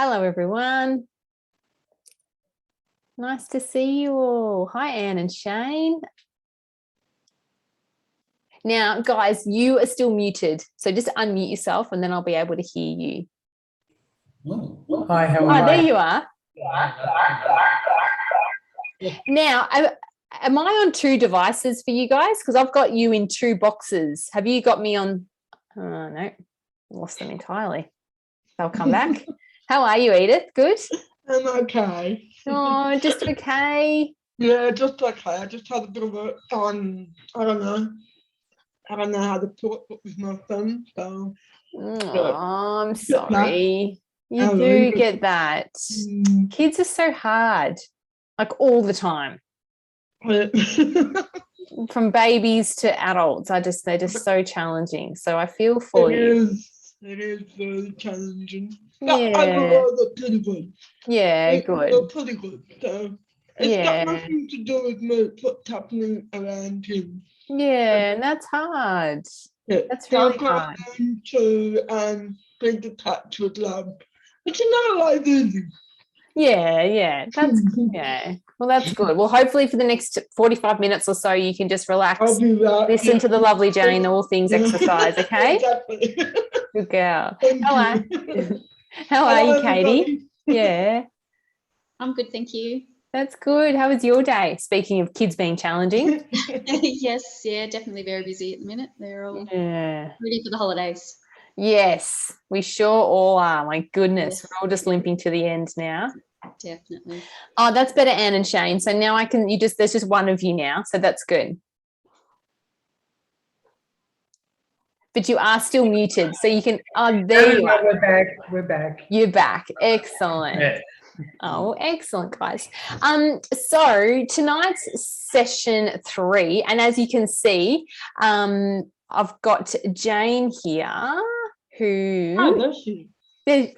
Hello, everyone. Nice to see you all. Hi, Anne and Shane. Now, guys, you are still muted, so just unmute yourself and then I'll be able to hear you. Hi, how are you? There you are. Now, am I on two devices for you guys? Because I've got you in two boxes. Have you got me on? Oh, no, lost them entirely. They'll come back. How are you, Edith? Good? I'm okay. Oh, just okay? Yeah, just okay. I just had a bit of a, I don't know how to talk with my son, so. Oh, I'm sorry. You do get that. Kids are so hard, like all the time. From babies to adults, they're just so challenging. So I feel for you. It is very challenging. Yeah. Overall, they're pretty good. Yeah, good. They're pretty good. So it's got nothing to do with me, what's happening around him. Yeah, and that's hard. Yeah. That's really hard. To be detached with love, which is not always easy. Yeah, that's yeah. Well, that's good. Well, hopefully for the next 45 minutes or so, you can just relax, listen to the lovely Jane, all things exercise, okay? Exactly. Good girl. How are you, Katie? Yeah. I'm good, thank you. That's good. How was your day? Speaking of kids being challenging. Yes, yeah, definitely very busy at the minute. They're all ready for the holidays. Yes, we sure all are. My goodness, Yes. we're all just limping to the end now. Definitely. Oh, that's better, Anne and Shane. So now there's just one of you now. So that's good. But you are still muted. So you can, there you are. We're back. You're back. Excellent. Yeah. Oh, excellent, guys. So tonight's session 3, and as you can see, I've got Jane here who... Oh, there she is.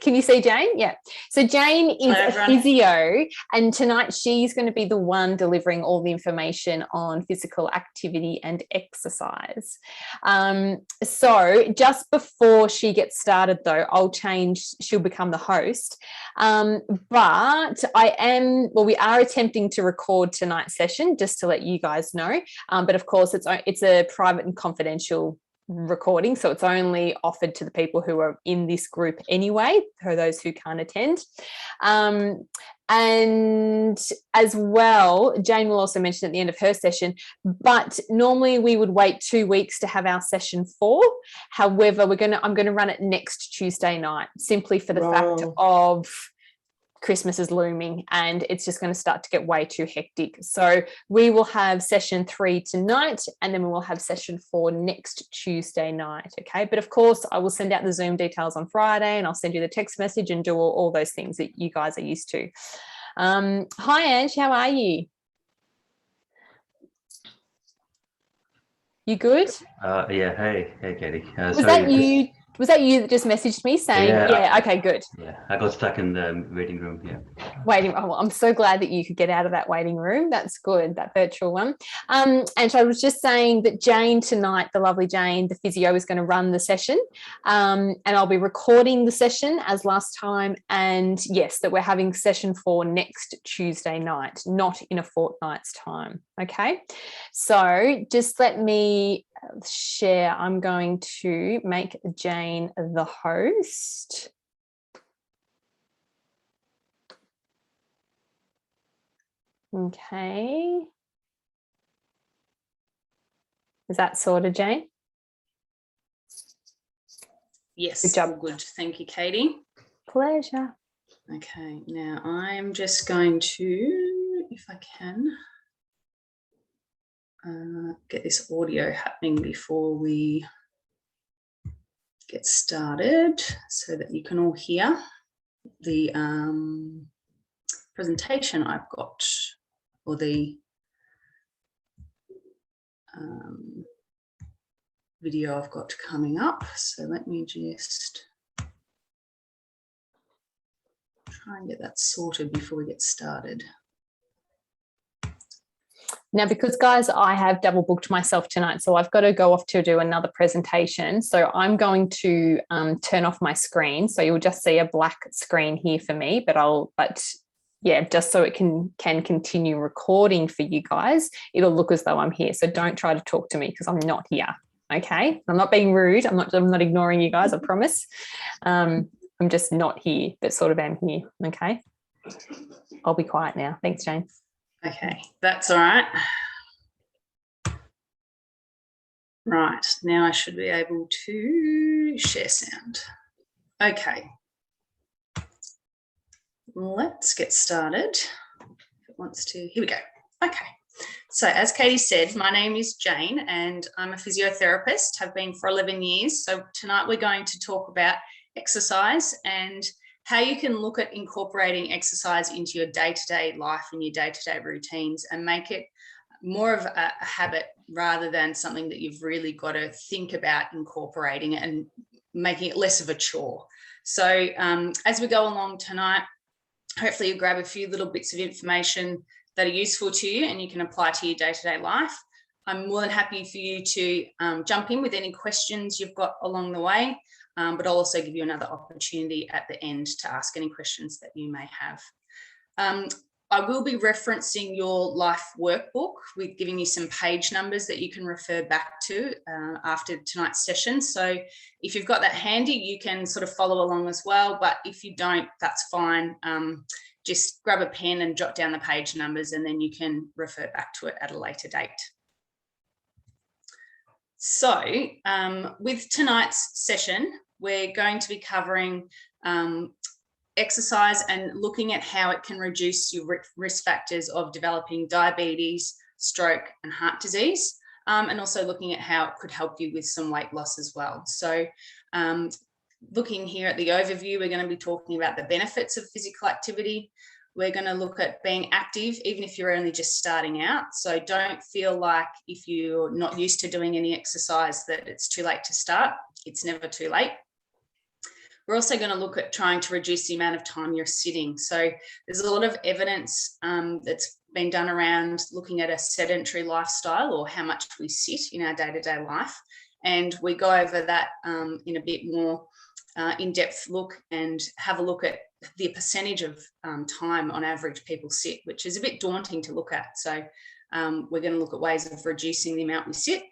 Can you see Jane? Yeah. So Jane is a physio, and tonight she's going to be the one delivering all the information on physical activity and exercise. So just before she gets started, though, she'll become the host. But we are attempting to record tonight's session, just to let you guys know. But of course, it's a private and confidential recording, so it's only offered to the people who are in this group anyway, for those who can't attend. And as well, Jane will also mention at the end of her session, but normally we would wait 2 weeks to have our session 4. However, I'm going to run it next Tuesday night, simply for the fact of Christmas is looming and it's just going to start to get way too hectic. So we will have session 3 tonight, and then we will have session 4 next Tuesday night. Okay. But of course I will send out the Zoom details on Friday, and I'll send you the text message and do all those things that you guys are used to. Hi, Ange, how are you? You good? Yeah. Hey, Katie. Was that you that just messaged me saying, yeah, okay, good. Yeah, I got stuck in the waiting room. Yeah. Oh, I'm so glad that you could get out of that waiting room. That's good, that virtual one. And so I was just saying that Jane tonight, the lovely Jane, the physio, is going to run the session. And I'll be recording the session as last time. And yes, that we're having session 4 next Tuesday night, not in a fortnight's time. Okay. So just let me share. I'm going to make Jane the host. Okay. Is that sorted, Jane? Yes, good job. Good. Thank you, Katie. Pleasure. Okay, now I'm just going to, if I can, get this audio happening before we get started so that you can all hear the presentation I've got, or the video I've got coming up. So let me just try and get that sorted before we get started. Now, because guys, I have double booked myself tonight, so I've got to go off to do another presentation. So I'm going to turn off my screen. So you'll just see a black screen here for me, but yeah, just so it can continue recording for you guys, it'll look as though I'm here. So don't try to talk to me because I'm not here. Okay, I'm not being rude. I'm not ignoring you guys. I promise. I'm just not here, but sort of am here. Okay, I'll be quiet now. Thanks, Jane. Okay, that's all right. Right, now I should be able to share sound. Okay, let's get started. If it wants to, here we go. Okay, so as Katie said, my name is Jane and I'm a physiotherapist, have been for 11 years. So tonight we're going to talk about exercise and how you can look at incorporating exercise into your day-to-day life and your day-to-day routines and make it more of a habit rather than something that you've really got to think about incorporating it and making it less of a chore. So as we go along tonight, hopefully you grab a few little bits of information that are useful to you and you can apply to your day-to-day life. I'm more than happy for you to jump in with any questions you've got along the way, but I'll also give you another opportunity at the end to ask any questions that you may have. I will be referencing your life workbook with giving you some page numbers that you can refer back to after tonight's session. So if you've got that handy, you can sort of follow along as well. But if you don't, that's fine. Just grab a pen and jot down the page numbers and then you can refer back to it at a later date. So with tonight's session, we're going to be covering exercise and looking at how it can reduce your risk factors of developing diabetes, stroke and heart disease, and also looking at how it could help you with some weight loss as well. So looking here at the overview, we're going to be talking about the benefits of physical activity. We're going to look at being active, even if you're only just starting out. So don't feel like if you're not used to doing any exercise that it's too late to start. It's never too late. We're also going to look at trying to reduce the amount of time you're sitting. So there's a lot of evidence that's been done around looking at a sedentary lifestyle or how much we sit in our day-to-day life. And we go over that in a bit more in-depth look and have a look at the percentage of time on average people sit, which is a bit daunting to look at. So we're going to look at ways of reducing the amount we sit.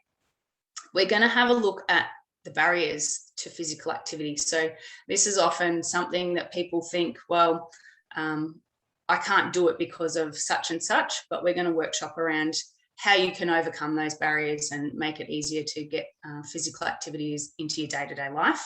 We're going to have a look at the barriers to physical activity. So this is often something that people think, well, I can't do it because of such and such, but we're going to workshop around how you can overcome those barriers and make it easier to get physical activities into your day-to-day life.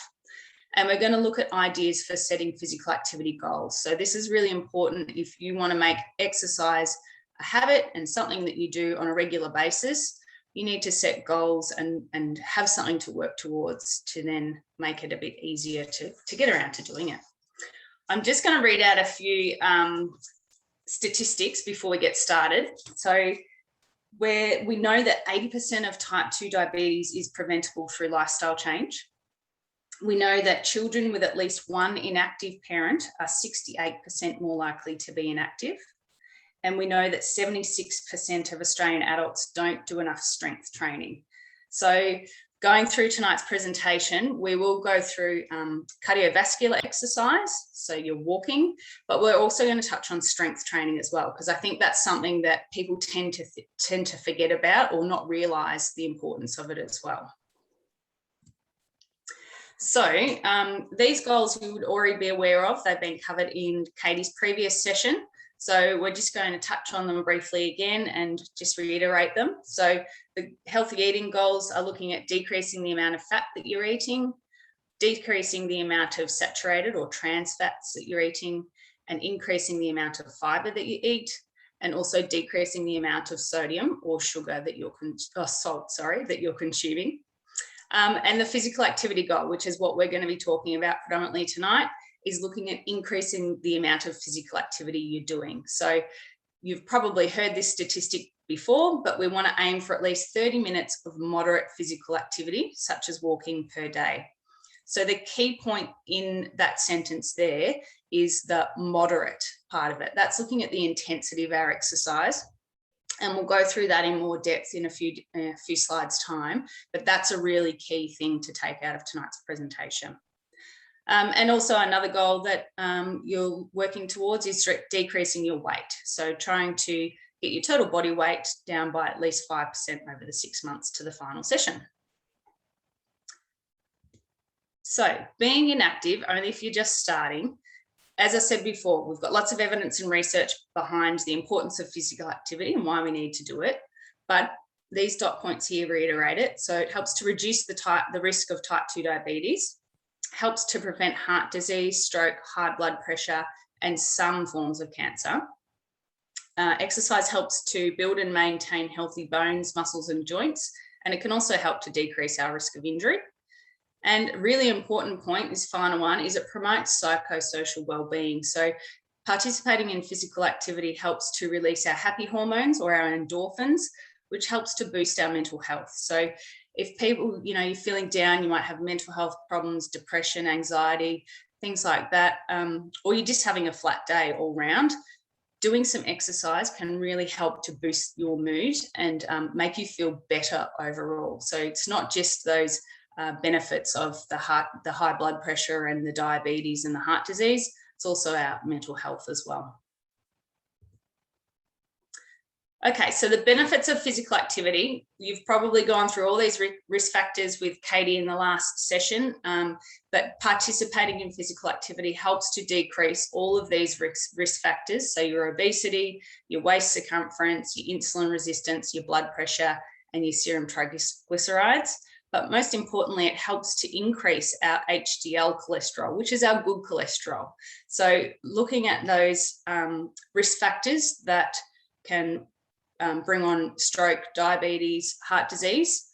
And we're going to look at ideas for setting physical activity goals. So this is really important if you want to make exercise a habit and something that you do on a regular basis. You need to set goals and have something to work towards to then make it a bit easier to get around to doing it. I'm just going to read out a few statistics before we get started. So we know that 80% of type 2 diabetes is preventable through lifestyle change. We know that children with at least one inactive parent are 68% more likely to be inactive. And we know that 76% of Australian adults don't do enough strength training. So going through tonight's presentation, we will go through cardiovascular exercise, so you're walking, but we're also going to touch on strength training as well, because I think that's something that people tend to forget about or not realise the importance of it as well. So these goals you would already be aware of. They've been covered in Katie's previous session. So we're just going to touch on them briefly again and just reiterate them. So the healthy eating goals are looking at decreasing the amount of fat that you're eating, decreasing the amount of saturated or trans fats that you're eating, and increasing the amount of fiber that you eat, and also decreasing the amount of sodium or sugar that you're that you're consuming. And the physical activity goal, which is what we're going to be talking about predominantly tonight, is looking at increasing the amount of physical activity you're doing. So you've probably heard this statistic before, but we want to aim for at least 30 minutes of moderate physical activity, such as walking per day. So the key point in that sentence there is the moderate part of it. That's looking at the intensity of our exercise. And we'll go through that in more depth in a few slides' time, but that's a really key thing to take out of tonight's presentation. And also another goal that you're working towards is decreasing your weight. So trying to get your total body weight down by at least 5% over the 6 months to the final session. So being inactive, only if you're just starting, as I said before, we've got lots of evidence and research behind the importance of physical activity and why we need to do it. But these dot points here reiterate it. So it helps to reduce the risk of type 2 diabetes, helps to prevent heart disease, stroke, high blood pressure, and some forms of cancer. Exercise helps to build and maintain healthy bones, muscles, and joints, and it can also help to decrease our risk of injury. And a really important point, this final one, is it promotes psychosocial well-being. So participating in physical activity helps to release our happy hormones or our endorphins, which helps to boost our mental health. So if people, you're feeling down, you might have mental health problems, depression, anxiety, things like that, or you're just having a flat day all round, doing some exercise can really help to boost your mood and make you feel better overall. So it's not just those benefits of the high blood pressure and the diabetes and the heart disease, it's also our mental health as well. Okay, so the benefits of physical activity, you've probably gone through all these risk factors with Katie in the last session, but participating in physical activity helps to decrease all of these risk factors. So your obesity, your waist circumference, your insulin resistance, your blood pressure, and your serum triglycerides. But most importantly, it helps to increase our HDL cholesterol, which is our good cholesterol. So looking at those risk factors that can bring on stroke, diabetes, heart disease,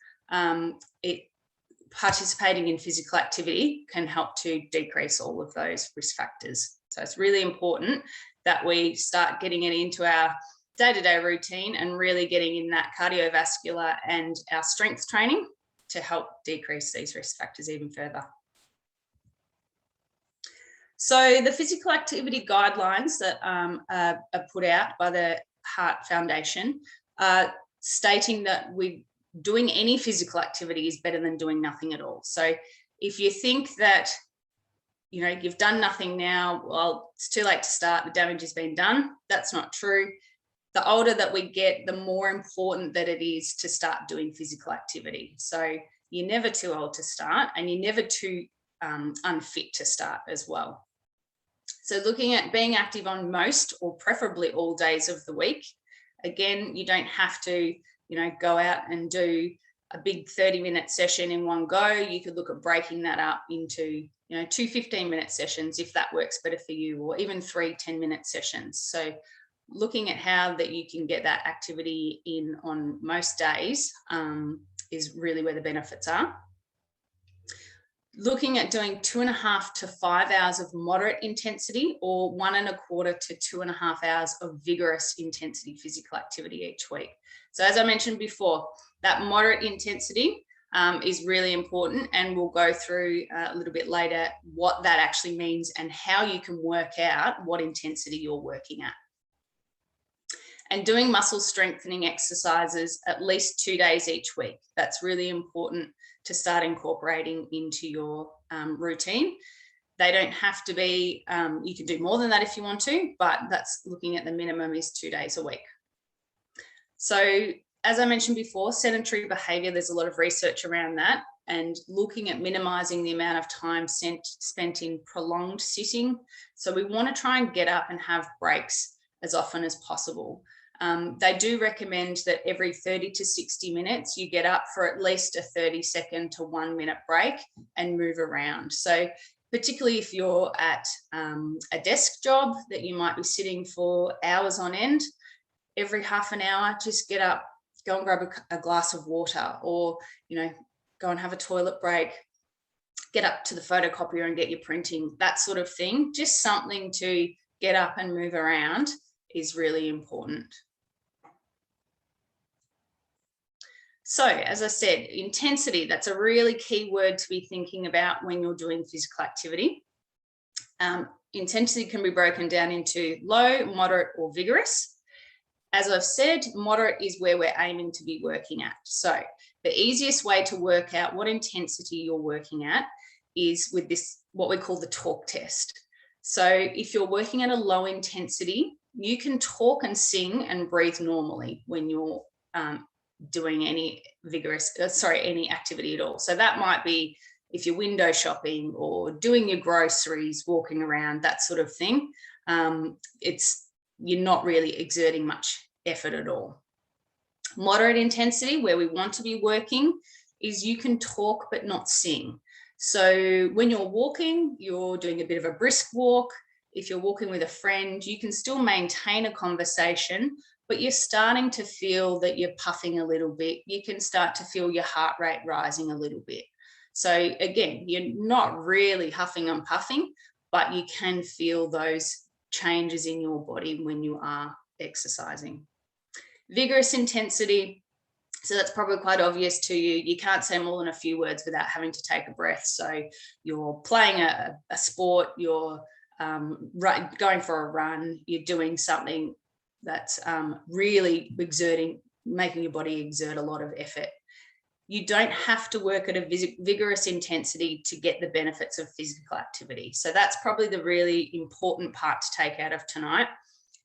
participating in physical activity can help to decrease all of those risk factors. So it's really important that we start getting it into our day-to-day routine and really getting in that cardiovascular and our strength training to help decrease these risk factors even further. So the physical activity guidelines that are put out by the Heart Foundation stating that doing any physical activity is better than doing nothing at all. So if you think that you've done nothing now, well, it's too late to start, the damage has been done. That's not true. The older that we get, the more important that it is to start doing physical activity. So you're never too old to start, and you're never too unfit to start as well. So looking at being active on most or preferably all days of the week. Again, you don't have to, go out and do a big 30-minute session in one go. You could look at breaking that up into, 2 15-minute sessions if that works better for you, or even 3 10-minute sessions. So looking at how that you can get that activity in on most days is really where the benefits are. Looking at doing 2.5 to 5 hours of moderate intensity, or 1.25 to 2.5 hours of vigorous intensity physical activity each week. So as I mentioned before, that moderate intensity is really important, and we'll go through a little bit later what that actually means and how you can work out what intensity you're working at. And doing muscle strengthening exercises at least 2 days each week. That's really important to start incorporating into your routine. They don't have to be, you can do more than that if you want to, but that's looking at the minimum is 2 days a week. So as I mentioned before, sedentary behavior, there's a lot of research around that, and looking at minimizing the amount of time spent in prolonged sitting. So we want to try and get up and have breaks as often as possible. They do recommend that every 30 to 60 minutes, you get up for at least a 30-second to 1 minute break and move around. So particularly if you're at a desk job that you might be sitting for hours on end, every half an hour, just get up, go and grab a glass of water, or, go and have a toilet break, get up to the photocopier and get your printing, that sort of thing. Just something to get up and move around is really important. So as I said, intensity, that's a really key word to be thinking about when you're doing physical activity. Intensity can be broken down into low, moderate, or vigorous. As I've said, moderate is where we're aiming to be working at. So the easiest way to work out what intensity you're working at is with this, what we call the talk test. So if you're working at a low intensity, you can talk and sing and breathe normally when you're doing any any activity at all. So that might be if you're window shopping or doing your groceries, walking around, that sort of thing. You're not really exerting much effort at all. Moderate intensity, where we want to be working, is you can talk but not sing. So when you're walking, you're doing a bit of a brisk walk. If you're walking with a friend, you can still maintain a conversation, but you're starting to feel that you're puffing a little bit. You can start to feel your heart rate rising a little bit. So again, you're not really huffing and puffing, but you can feel those changes in your body when you are exercising. Vigorous intensity, so that's probably quite obvious to you. You can't say more than a few words without having to take a breath. So you're playing a sport, you're going for a run, you're doing something that's really making your body exert a lot of effort. You don't have to work at a vigorous intensity to get the benefits of physical activity. So that's probably the really important part to take out of tonight,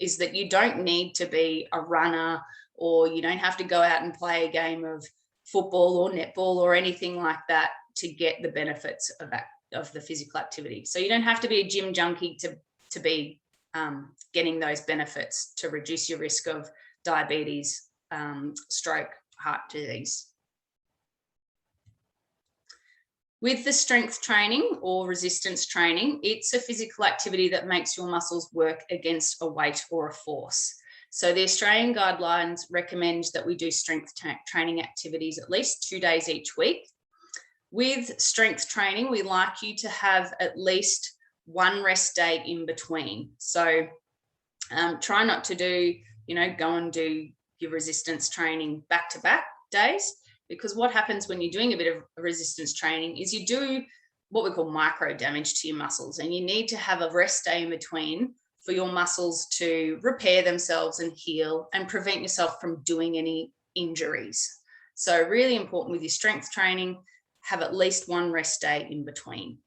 is that you don't need to be a runner, or you don't have to go out and play a game of football or netball or anything like that to get the benefits of the physical activity. So you don't have to be a gym junkie to be getting those benefits to reduce your risk of diabetes, stroke, heart disease. With the strength training or resistance training, it's a physical activity that makes your muscles work against a weight or a force. So the Australian guidelines recommend that we do strength training activities at least 2 days each week. With strength training, we like you to have at least one rest day in between. So try not to do, go and do your resistance training back-to-back days, because what happens when you're doing a bit of resistance training is you do what we call micro damage to your muscles, and you need to have a rest day in between for your muscles to repair themselves and heal and prevent yourself from doing any injuries. So really important with your strength training, have at least one rest day in between.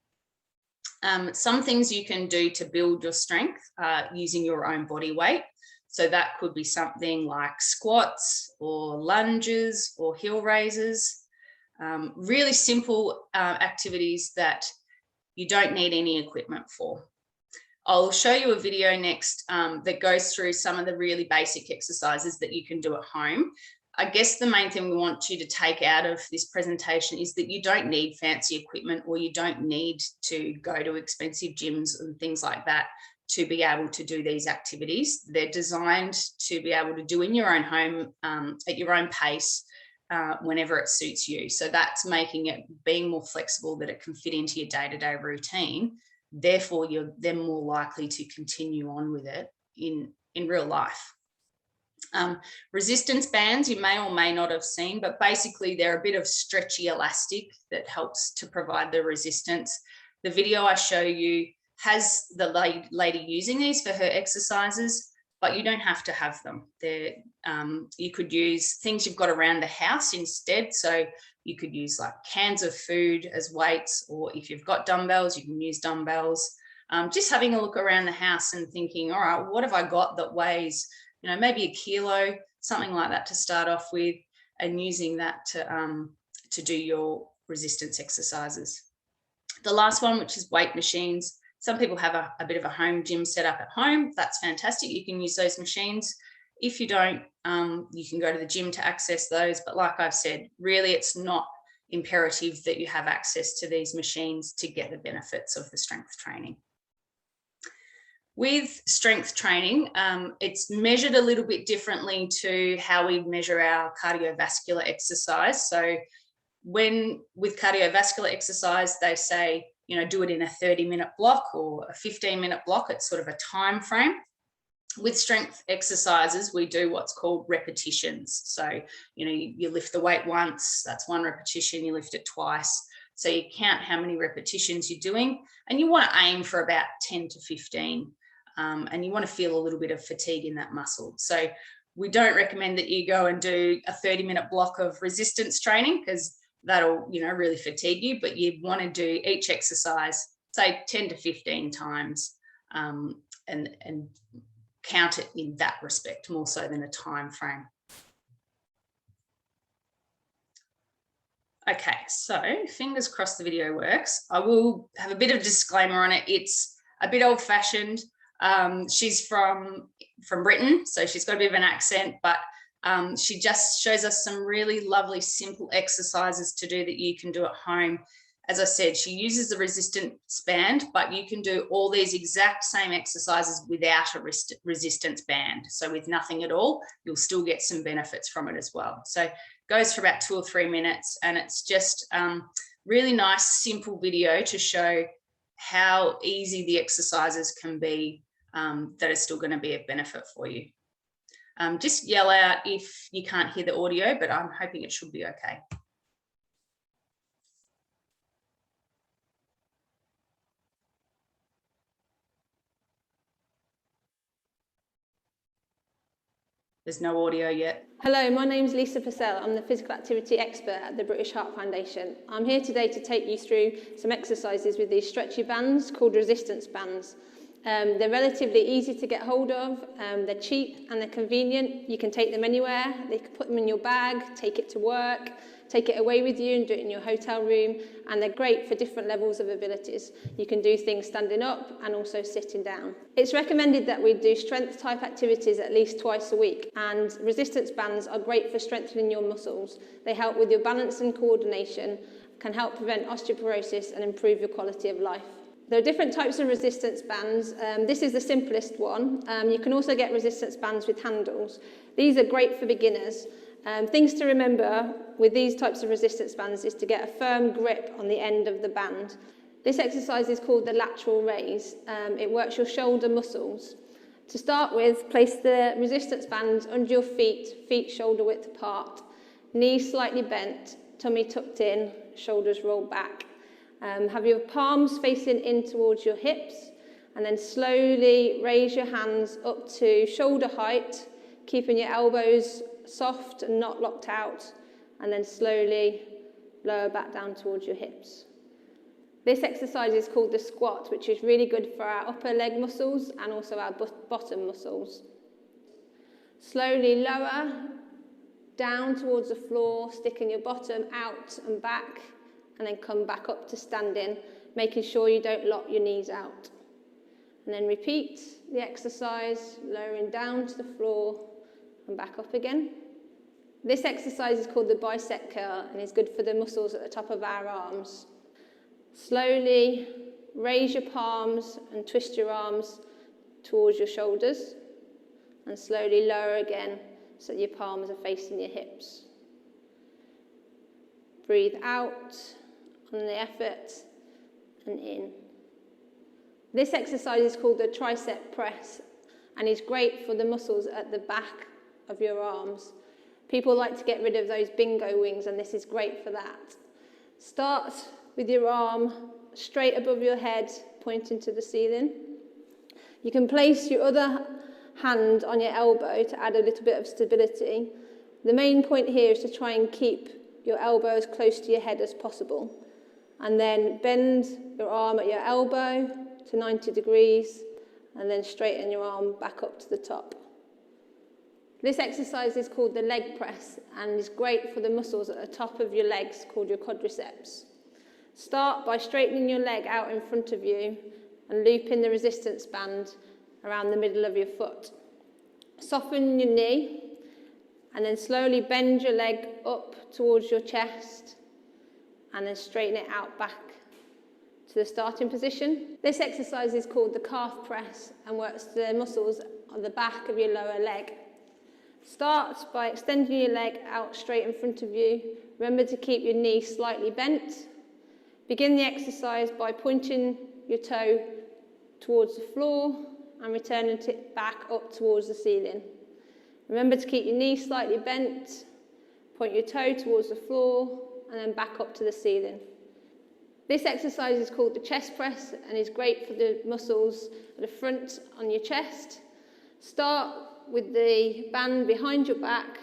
Some things you can do to build your strength using your own body weight. So that could be something like squats or lunges or heel raises, really simple activities that you don't need any equipment for. I'll show you a video next that goes through some of the really basic exercises that you can do at home. I guess the main thing we want you to take out of this presentation is that you don't need fancy equipment, or you don't need to go to expensive gyms and things like that to be able to do these activities. They're designed to be able to do in your own home at your own pace whenever it suits you. So that's making it being more flexible, that it can fit into your day-to-day routine. Therefore, you're then more likely to continue on with it in real life. Resistance bands, you may or may not have seen, but basically they're a bit of stretchy elastic that helps to provide the resistance. The video I show you has the lady using these for her exercises, but you don't have to have them. You could use things you've got around the house instead. So you could use like cans of food as weights, or if you've got dumbbells, you can use dumbbells. Just having a look around the house and thinking, all right, what have I got that weighs, maybe a kilo, something like that to start off with, and using that to do your resistance exercises. The last one, which is weight machines. Some people have a bit of a home gym set up at home. That's fantastic. You can use those machines. If you don't, you can go to the gym to access those. But like I've said, really, it's not imperative that you have access to these machines to get the benefits of the strength training. With strength training, it's measured a little bit differently to how we measure our cardiovascular exercise. So with cardiovascular exercise, they say, do it in a 30-minute block or a 15-minute block. It's sort of a time frame. With strength exercises, we do what's called repetitions. So, you lift the weight once, that's one repetition, you lift it twice. So you count how many repetitions you're doing, and you want to aim for about 10 to 15. And you want to feel a little bit of fatigue in that muscle. So We don't recommend that you go and do a 30-minute block of resistance training because that'll, really fatigue you, but you want to do each exercise, say 10 to 15 times, and count it in that respect more so than a time frame. Okay, so fingers crossed the video works. I will have a bit of a disclaimer on it. It's a bit old-fashioned. She's from Britain, so she's got a bit of an accent, but she just shows us some really lovely, simple exercises to do that you can do at home. As I said, she uses the resistance band, but you can do all these exact same exercises without a resistance band. So with nothing at all, you'll still get some benefits from it as well. So it goes for about 2 or 3 minutes, and it's just really nice, simple video to show how easy the exercises can be that are still going to be a benefit for you. Just yell out if you can't hear the audio, but I'm hoping it should be okay. There's no audio yet. Hello, my name's Lisa Purcell. I'm the physical activity expert at the British Heart Foundation. I'm here today to take you through some exercises with these stretchy bands called resistance bands. They're relatively easy to get hold of, they're cheap and they're convenient. You can take them anywhere, you can put them in your bag, take it to work, take it away with you and do it in your hotel room, and they're great for different levels of abilities. You can do things standing up and also sitting down. It's recommended that we do strength type activities at least twice a week, and resistance bands are great for strengthening your muscles. They help with your balance and coordination, can help prevent osteoporosis and improve your quality of life. There are different types of resistance bands. This is the simplest one. You can also get resistance bands with handles. These are great for beginners. Things to remember with these types of resistance bands is to get a firm grip on the end of the band. This exercise is called the lateral raise. It works your shoulder muscles. To start with, place the resistance band under your feet shoulder width apart, knees slightly bent, tummy tucked in, shoulders rolled back. Have your palms facing in towards your hips, and then slowly raise your hands up to shoulder height, keeping your elbows soft and not locked out, and then slowly lower back down towards your hips. This exercise is called the squat, which is really good for our upper leg muscles and also our bottom muscles. Slowly lower down towards the floor, sticking your bottom out and back, and then come back up to standing, making sure you don't lock your knees out. And then repeat the exercise, lowering down to the floor and back up again. This exercise is called the bicep curl and is good for the muscles at the top of our arms. Slowly raise your palms and twist your arms towards your shoulders, and slowly lower again so that your palms are facing your hips. Breathe out on the effort and in. This exercise is called the tricep press and is great for the muscles at the back of your arms. People like to get rid of those bingo wings, and this is great for that. Start with your arm straight above your head, pointing to the ceiling. You can place your other hand on your elbow to add a little bit of stability. The main point here is to try and keep your elbow as close to your head as possible. And then bend your arm at your elbow to 90 degrees, and then straighten your arm back up to the top. This exercise is called the leg press and is great for the muscles at the top of your legs called your quadriceps. Start by straightening your leg out in front of you and looping the resistance band around the middle of your foot. Soften your knee and then slowly bend your leg up towards your chest and then straighten it out back to the starting position. This exercise is called the calf press and works the muscles on the back of your lower leg. Start by extending your leg out straight in front of you. Remember to keep your knee slightly bent. Begin the exercise by pointing your toe towards the floor and returning it back up towards the ceiling. Remember to keep your knee slightly bent, point your toe towards the floor, and then back up to the ceiling. This exercise is called the chest press and is great for the muscles at the front on your chest. Start with the band behind your back,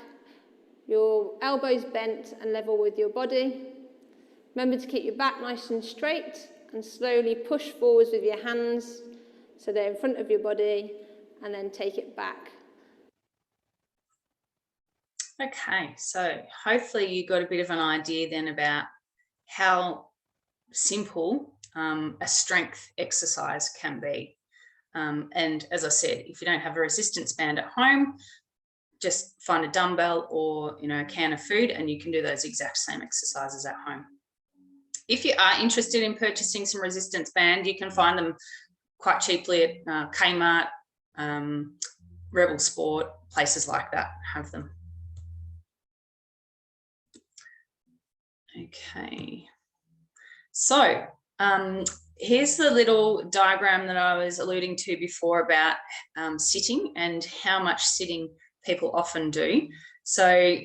your elbows bent and level with your body. Remember to keep your back nice and straight and slowly push forwards with your hands so they're in front of your body, and then take it back. Okay, so hopefully you got a bit of an idea then about how simple a strength exercise can be. And as I said, if you don't have a resistance band at home, just find a dumbbell or a can of food and you can do those exact same exercises at home. If you are interested in purchasing some resistance band, you can find them quite cheaply at Kmart, Rebel Sport, places like that have them. Okay, so here's the little diagram that I was alluding to before about sitting and how much sitting people often do. So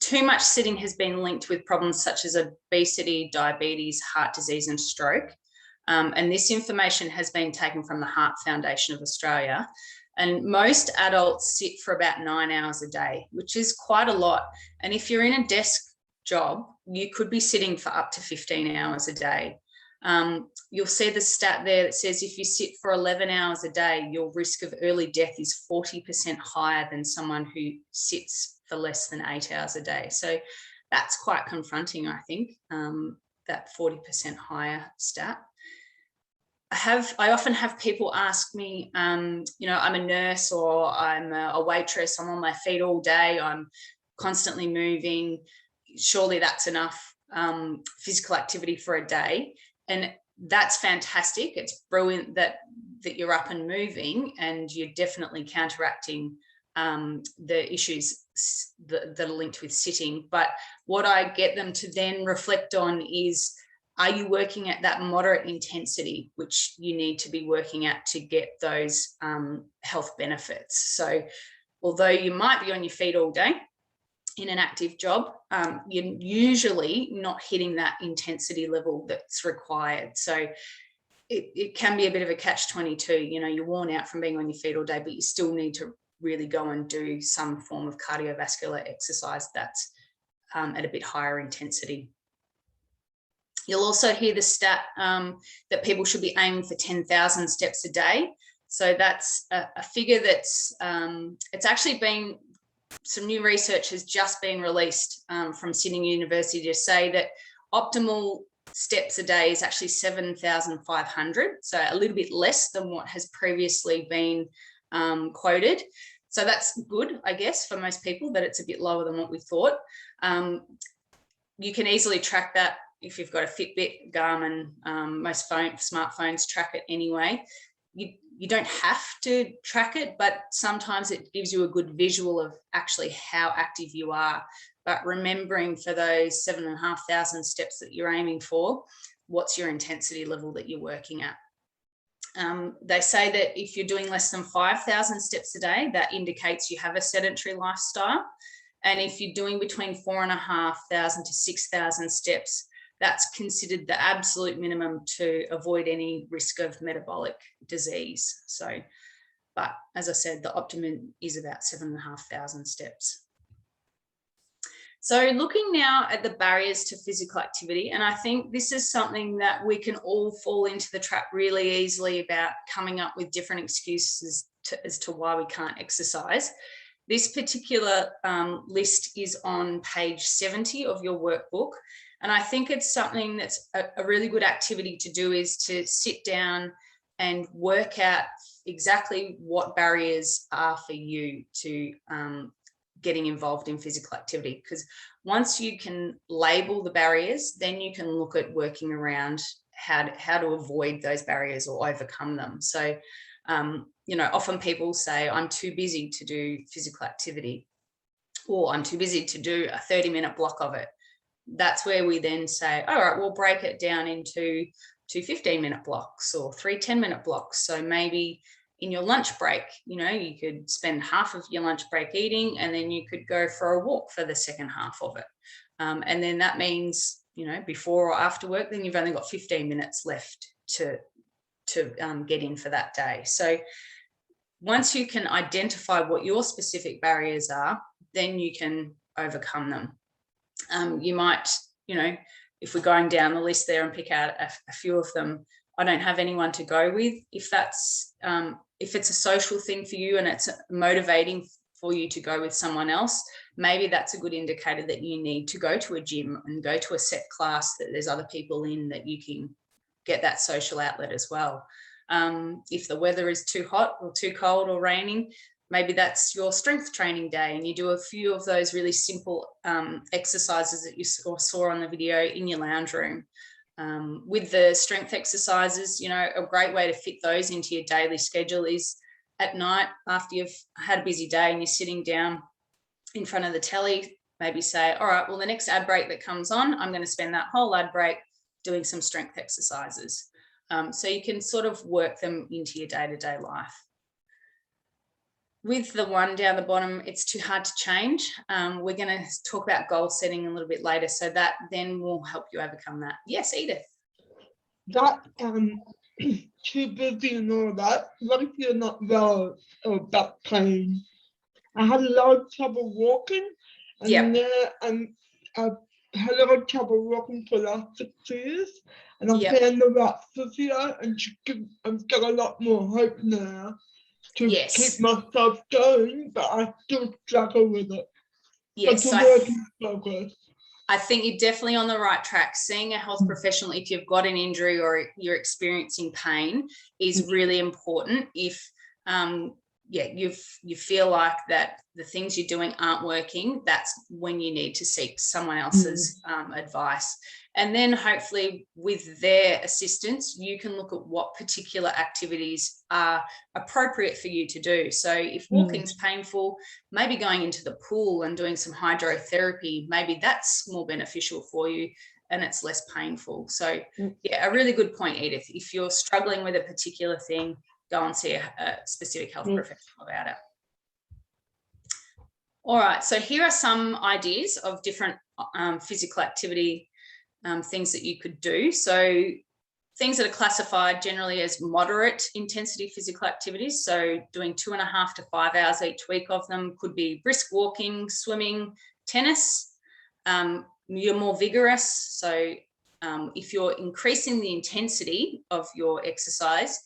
too much sitting has been linked with problems such as obesity, diabetes, heart disease and stroke. And this information has been taken from the Heart Foundation of Australia. And most adults sit for about 9 hours a day, which is quite a lot. And if you're in a desk job, you could be sitting for up to 15 hours a day. You'll see the stat there that says if you sit for 11 hours a day, your risk of early death is 40% higher than someone who sits for less than 8 hours a day. So that's quite confronting, I think, that 40% higher stat. I often have people ask me, I'm a nurse or I'm a waitress, I'm on my feet all day, I'm constantly moving, surely that's enough physical activity for a day. And that's fantastic. It's brilliant that you're up and moving, and you're definitely counteracting the issues that are linked with sitting. But what I get them to then reflect on is, are you working at that moderate intensity, which you need to be working at to get those health benefits? So although you might be on your feet all day in an active job, you're usually not hitting that intensity level that's required. So it can be a bit of a catch-22. You're worn out from being on your feet all day, but you still need to really go and do some form of cardiovascular exercise that's at a bit higher intensity. You'll also hear the stat that people should be aiming for 10,000 steps a day. So that's a figure that's, it's actually been, some new research has just been released from Sydney University to say that optimal steps a day is actually 7,500. So a little bit less than what has previously been quoted. So that's good, I guess, for most people, that it's a bit lower than what we thought. You can easily track that if you've got a Fitbit, Garmin, most smartphones track it anyway. You don't have to track it, but sometimes it gives you a good visual of actually how active you are. But remembering for those 7,500 steps that you're aiming for, what's your intensity level that you're working at? They say that if you're doing less than 5,000 steps a day, that indicates you have a sedentary lifestyle. And if you're doing between 4,500 to 6,000 steps, that's considered the absolute minimum to avoid any risk of metabolic disease. So, but as I said, the optimum is about 7,500 steps. So looking now at the barriers to physical activity, and I think this is something that we can all fall into the trap really easily about coming up with different excuses as to why we can't exercise. This particular list is on page 70 of your workbook. And I think it's something that's a really good activity to do, is to sit down and work out exactly what barriers are for you to getting involved in physical activity. Because once you can label the barriers, then you can look at working around how to avoid those barriers or overcome them. So, often people say, I'm too busy to do physical activity, or I'm too busy to do a 30-minute block of it. That's where we then say, all right, we'll break it down into 2 15-minute blocks or 3 10-minute blocks. So maybe in your lunch break, you could spend half of your lunch break eating, and then you could go for a walk for the second half of it. And then that means, before or after work, then you've only got 15 minutes left to get in for that day. So once you can identify what your specific barriers are, then you can overcome them. You might, if we're going down the list there and pick out a few of them, I don't have anyone to go with. If it's a social thing for you and it's motivating for you to go with someone else, maybe that's a good indicator that you need to go to a gym and go to a set class that there's other people in, that you can get that social outlet as well. If the weather is too hot or too cold or raining, maybe that's your strength training day and you do a few of those really simple exercises that you saw on the video in your lounge room. With the strength exercises, a great way to fit those into your daily schedule is at night after you've had a busy day and you're sitting down in front of the telly, maybe say, all right, well, the next ad break that comes on, I'm going to spend that whole ad break doing some strength exercises. So you can sort of work them into your day-to-day life. With the one down the bottom, it's too hard to change. We're going to talk about goal setting a little bit later, so that then will help you overcome that. Yes, Edith. That too busy and all that. What if you're not well or back pain? I had a lot of trouble walking, and I've had a lot of trouble walking for the last 6 years, and I'm found the right physio, and I've got a lot more hope now to keep myself going, but I still struggle with it. Yes, it's a work in progress. I think you're definitely on the right track. Seeing a health professional if you've got an injury or you're experiencing pain is really important. If you feel like that the things you're doing aren't working, that's when you need to seek someone else's advice. And then hopefully with their assistance, you can look at what particular activities are appropriate for you to do. So if walking's painful, maybe going into the pool and doing some hydrotherapy, maybe that's more beneficial for you and it's less painful. So a really good point, Edith. If you're struggling with a particular thing, go and see a specific health professional about it. All right, so here are some ideas of different physical activity things that you could do. So things that are classified generally as moderate intensity physical activities. So doing 2.5 to 5 hours each week of them could be brisk walking, swimming, tennis. You're more vigorous. So if you're increasing the intensity of your exercise,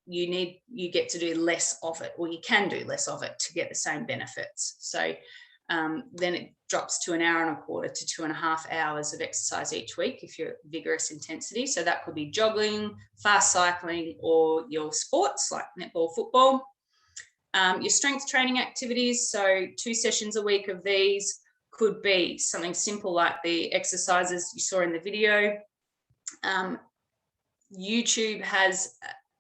you get to do less of it, or you can do less of it to get the same benefits. So then it drops to 1.25 hours to 2.5 hours of exercise each week if you're vigorous intensity. So that could be jogging, fast cycling, or your sports like netball, football. Your strength training activities, so 2 sessions a week of these could be something simple like the exercises you saw in the video. YouTube has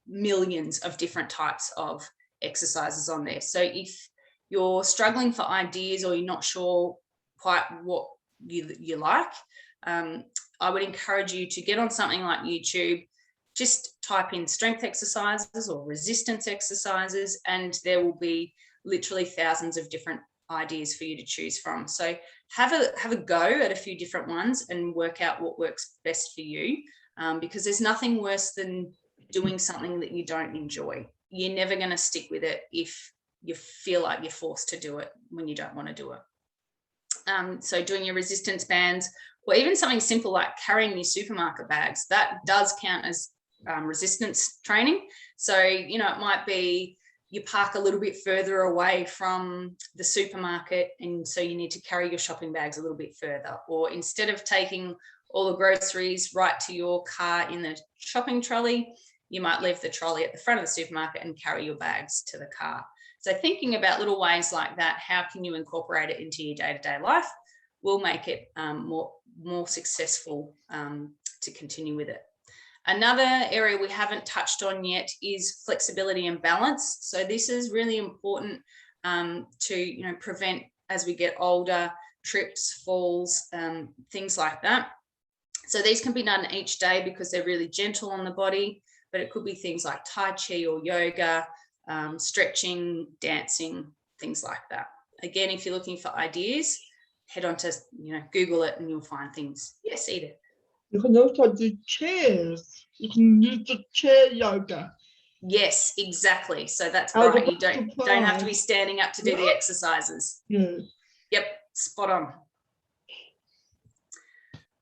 millions of different types of exercises on there. So if you're struggling for ideas or you're not sure quite what you like, I would encourage you to get on something like YouTube, just type in strength exercises or resistance exercises, and there will be literally thousands of different ideas for you to choose from. So have a go at a few different ones and work out what works best for you, because there's nothing worse than doing something that you don't enjoy. You're never going to stick with it if you feel like you're forced to do it when you don't want to do it. So doing your resistance bands, or even something simple like carrying your supermarket bags, that does count as resistance training. So, it might be you park a little bit further away from the supermarket, and so you need to carry your shopping bags a little bit further. Or instead of taking all the groceries right to your car in the shopping trolley, you might leave the trolley at the front of the supermarket and carry your bags to the car. So thinking about little ways like that, how can you incorporate it into your day-to-day life, will make it more successful to continue with it. Another area we haven't touched on yet is flexibility and balance. So this is really important to prevent, as we get older, trips, falls, things like that. So these can be done each day because they're really gentle on the body, but it could be things like Tai Chi or yoga, stretching, dancing, things like that. Again, if you're looking for ideas, head on to Google it and you'll find things. Yes, Edith. You can also do chairs. You can use the chair yoga. Yes, exactly. So that's I was right. You about to don't have to try. be standing up to do the exercises. Yeah. Yep, spot on.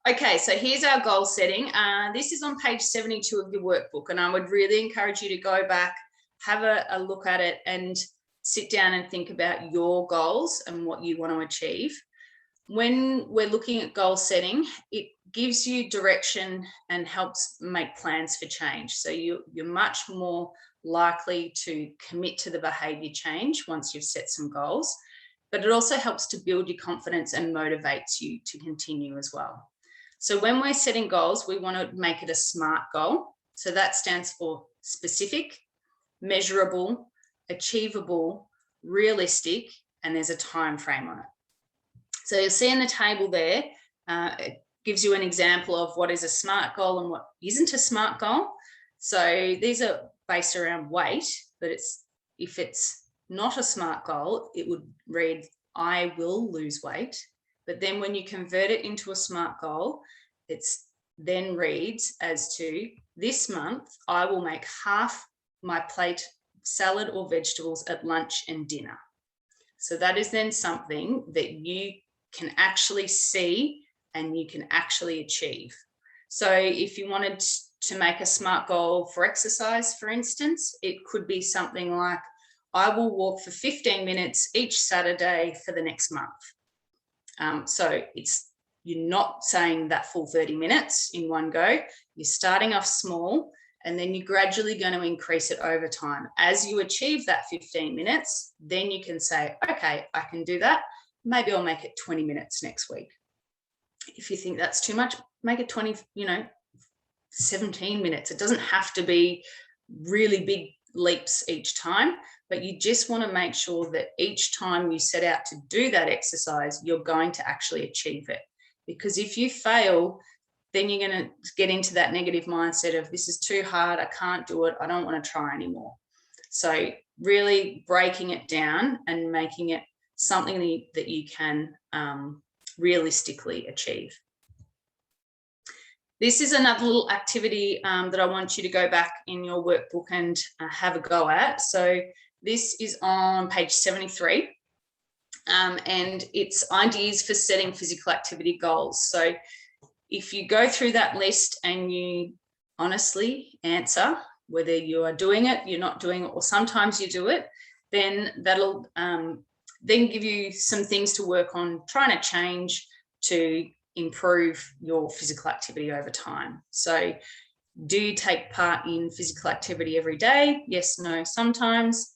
Okay, so here's our goal setting. This is on page 72 of your workbook, and I would really encourage you to go back, have a look at it, and sit down and think about your goals and what you want to achieve. When we're looking at goal setting, it gives you direction and helps make plans for change. So you're much more likely to commit to the behaviour change once you've set some goals, but it also helps to build your confidence and motivates you to continue as well. So when we're setting goals, we want to make it a SMART goal. So that stands for specific, measurable, achievable, realistic, and there's a time frame on it. So you'll see in the table there, it gives you an example of what is a SMART goal and what isn't a SMART goal. So these are based around weight, but if it's not a SMART goal, it would read, I will lose weight. But then when you convert it into a SMART goal, it's then reads as to, this month, I will make half my plate salad or vegetables at lunch and dinner. So that is then something that you can actually see and you can actually achieve. So if you wanted to make a SMART goal for exercise, for instance, it could be something like, I will walk for 15 minutes each Saturday for the next month. So you're not saying that full 30 minutes in one go. You're starting off small, and then you're gradually going to increase it over time. As you achieve that 15 minutes, then you can say, okay, I can do that. Maybe I'll make it 20 minutes next week. If you think that's too much, make it 17 minutes. It doesn't have to be really big leaps each time, but you just want to make sure that each time you set out to do that exercise, you're going to actually achieve it. Because if you fail, then you're going to get into that negative mindset of, this is too hard, I can't do it, I don't want to try anymore. So really breaking it down and making it something that you can realistically achieve. This is another little activity that I want you to go back in your workbook and have a go at. So this is on page 73. And it's ideas for setting physical activity goals. So if you go through that list and you honestly answer whether you are doing it, you're not doing it, or sometimes you do it, then that'll then give you some things to work on trying to change to improve your physical activity over time. So do you take part in physical activity every day? Yes, no, sometimes.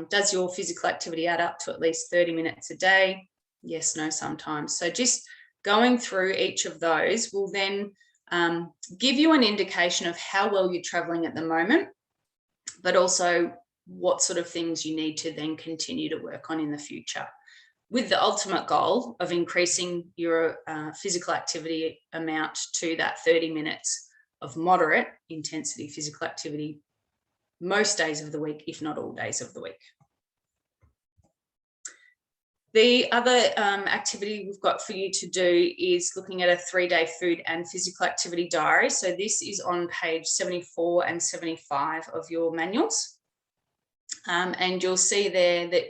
Does your physical activity add up to at least 30 minutes a day? Yes, no, sometimes. So just going through each of those will then give you an indication of how well you're traveling at the moment, but also what sort of things you need to then continue to work on in the future, with the ultimate goal of increasing your physical activity amount to that 30 minutes of moderate intensity physical activity most days of the week, if not all days of the week. The other activity we've got for you to do is looking at a 3-day food and physical activity diary. So this is on page 74 and 75 of your manuals. And you'll see there that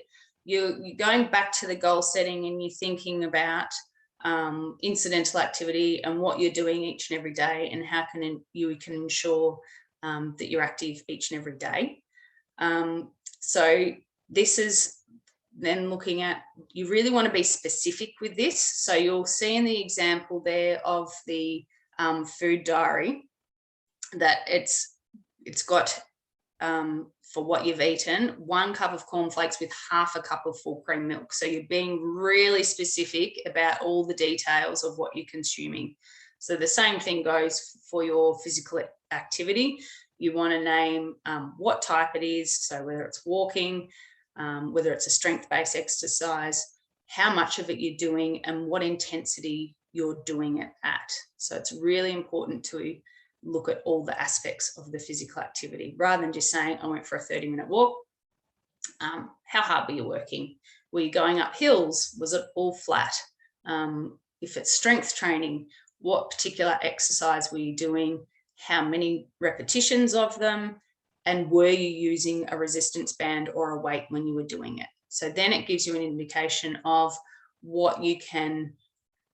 you're going back to the goal setting and you're thinking about incidental activity and what you're doing each and every day and how you can ensure that you're active each and every day. So this is then looking at, you really want to be specific with this. So you'll see in the example there of the food diary that it's got for what you've eaten, 1 cup of cornflakes with half a cup of full cream milk. So you're being really specific about all the details of what you're consuming. So the same thing goes for your physical activity. You want to name what type it is, so whether it's walking, whether it's a strength-based exercise, how much of it you're doing and what intensity you're doing it at. So it's really important to look at all the aspects of the physical activity rather than just saying, I went for a 30-minute walk. How hard were you working? Were you going up hills? Was it all flat? If it's strength training, what particular exercise were you doing? How many repetitions of them? and were you using a resistance band or a weight when you were doing it? So then it gives you an indication of what you can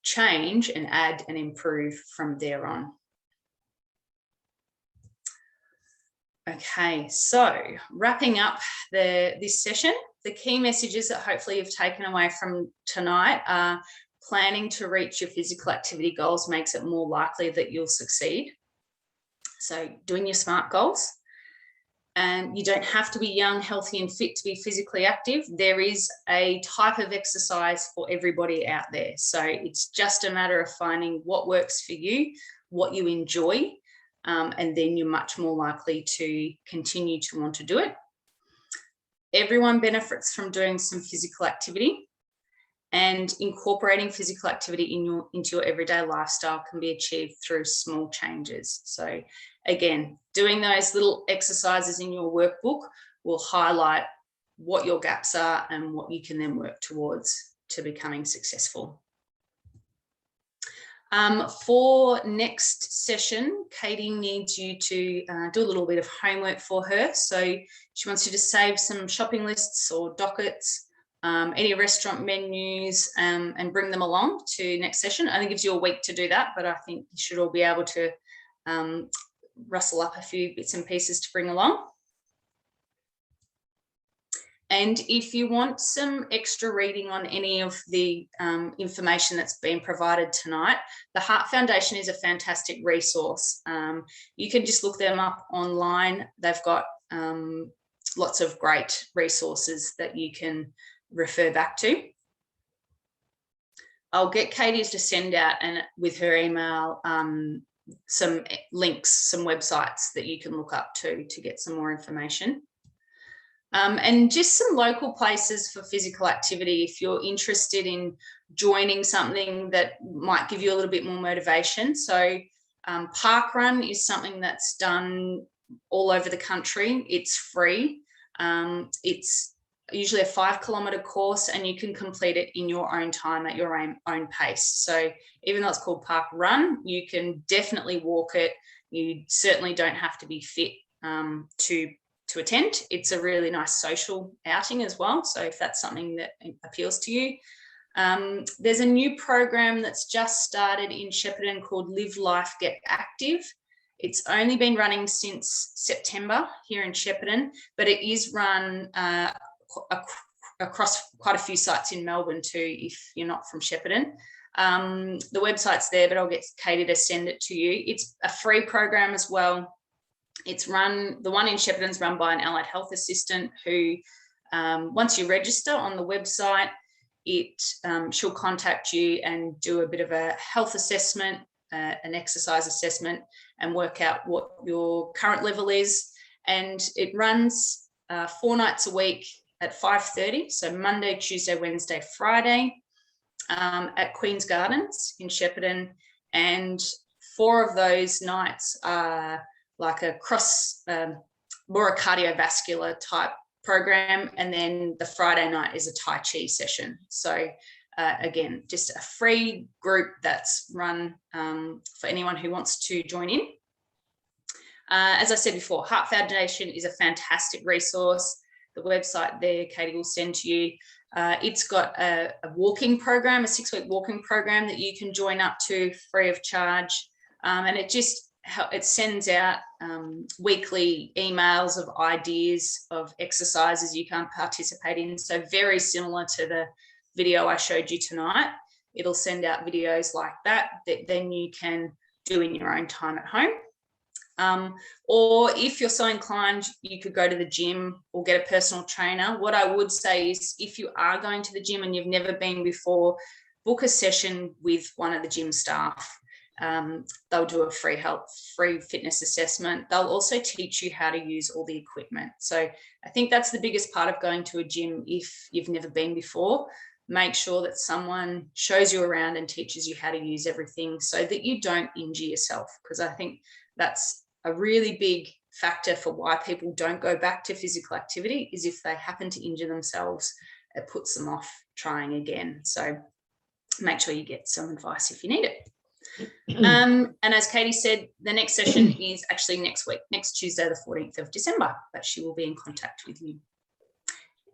change and add and improve from there on. Okay, so wrapping up this session, the key messages that hopefully you've taken away from tonight are planning to reach your physical activity goals makes it more likely that you'll succeed. So doing your SMART goals. And you don't have to be young, healthy and fit to be physically active. There is a type of exercise for everybody out there. So it's just a matter of finding what works for you, what you enjoy, and then you're much more likely to continue to want to do it. Everyone benefits from doing some physical activity, and incorporating physical activity into your everyday lifestyle can be achieved through small changes. So again, doing those little exercises in your workbook will highlight what your gaps are and what you can then work towards to becoming successful. For next session, Katie needs you to do a little bit of homework for her. So she wants you to save some shopping lists or dockets, any restaurant menus, and bring them along to next session. It only gives you a week to do that, but I think you should all be able to rustle up a few bits and pieces to bring along. And if you want some extra reading on any of the information that's been provided tonight, the Heart Foundation is a fantastic resource. You can just look them up online. They've got lots of great resources that you can refer back to. I'll get Katie to send out, and with her email, some links, some websites that you can look up to get some more information. And just some local places for physical activity if you're interested in joining something that might give you a little bit more motivation. So Park Run is something that's done all over the country. It's free. It's usually a 5-kilometre course, and you can complete it in your own time at your own pace. So even though it's called Park Run, you can definitely walk it. You certainly don't have to be fit to attend. It's a really nice social outing as well. So if that's something that appeals to you. There's a new program that's just started in Shepparton called Live Life, Get Active. It's only been running since September here in Shepparton, but it is run across quite a few sites in Melbourne too, if you're not from Shepparton. The website's there, but I'll get Katie to send it to you. It's a free program as well. It's run, the one in Shepparton's run by an allied health assistant who, once you register on the website, she'll contact you and do a bit of a health assessment, an exercise assessment, and work out what your current level is. And it runs 4 nights a week at 5:30, so Monday, Tuesday, Wednesday, Friday, at Queen's Gardens in Shepparton. And 4 of those nights are like a more a cardiovascular type program, and then the Friday night is a Tai Chi session. So again, just a free group that's run for anyone who wants to join in. As I said before, Heart Foundation is a fantastic resource. The website there, Katie will send to you. It's got a walking program, a 6-week walking program that you can join up to free of charge. And it sends out weekly emails of ideas of exercises you can participate in. So very similar to the video I showed you tonight. It'll send out videos like that then you can do in your own time at home. Or if you're so inclined, you could go to the gym or get a personal trainer. What I would say is if you are going to the gym and you've never been before, book a session with one of the gym staff. They'll do a free fitness assessment. They'll also teach you how to use all the equipment. So I think that's the biggest part of going to a gym if you've never been before. Make sure that someone shows you around and teaches you how to use everything so that you don't injure yourself, because I think that's a really big factor for why people don't go back to physical activity is if they happen to injure themselves, it puts them off trying again. So make sure you get some advice if you need it. And as Katie said, the next session is actually next week, next Tuesday, the 14th of December, but she will be in contact with you.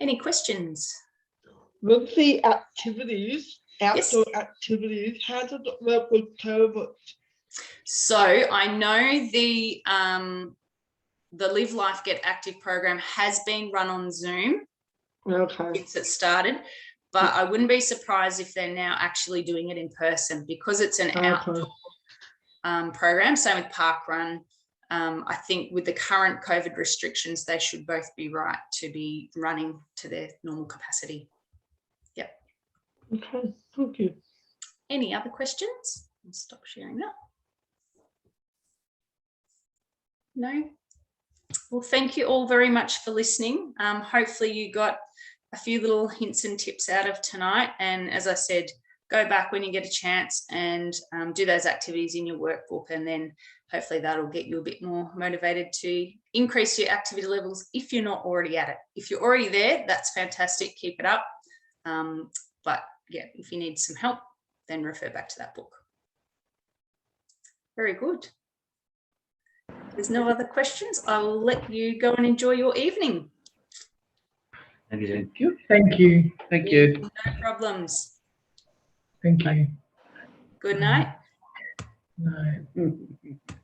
Any questions? With the activities, outdoor activities, how does it work with COVID? So I know the Live Life Get Active program has been run on Zoom since it started, but I wouldn't be surprised if they're now actually doing it in person because it's an outdoor program. Same with Park Run. I think with the current COVID restrictions, they should both be right to be running to their normal capacity. Yep. Okay, thank you. Any other questions? I'll stop sharing that. No? Well, thank you all very much for listening. Hopefully you got a few little hints and tips out of tonight. And as I said, go back when you get a chance and do those activities in your workbook, and then hopefully that'll get you a bit more motivated to increase your activity levels if you're not already at it. If you're already there, that's fantastic, keep it up. But yeah, if you need some help, then refer back to that book. Very good. If there's no other questions, I'll let you go and enjoy your evening. Thank you, Jane. Thank you. Thank you. Thank you. No problems. Thank you. Good night. Night.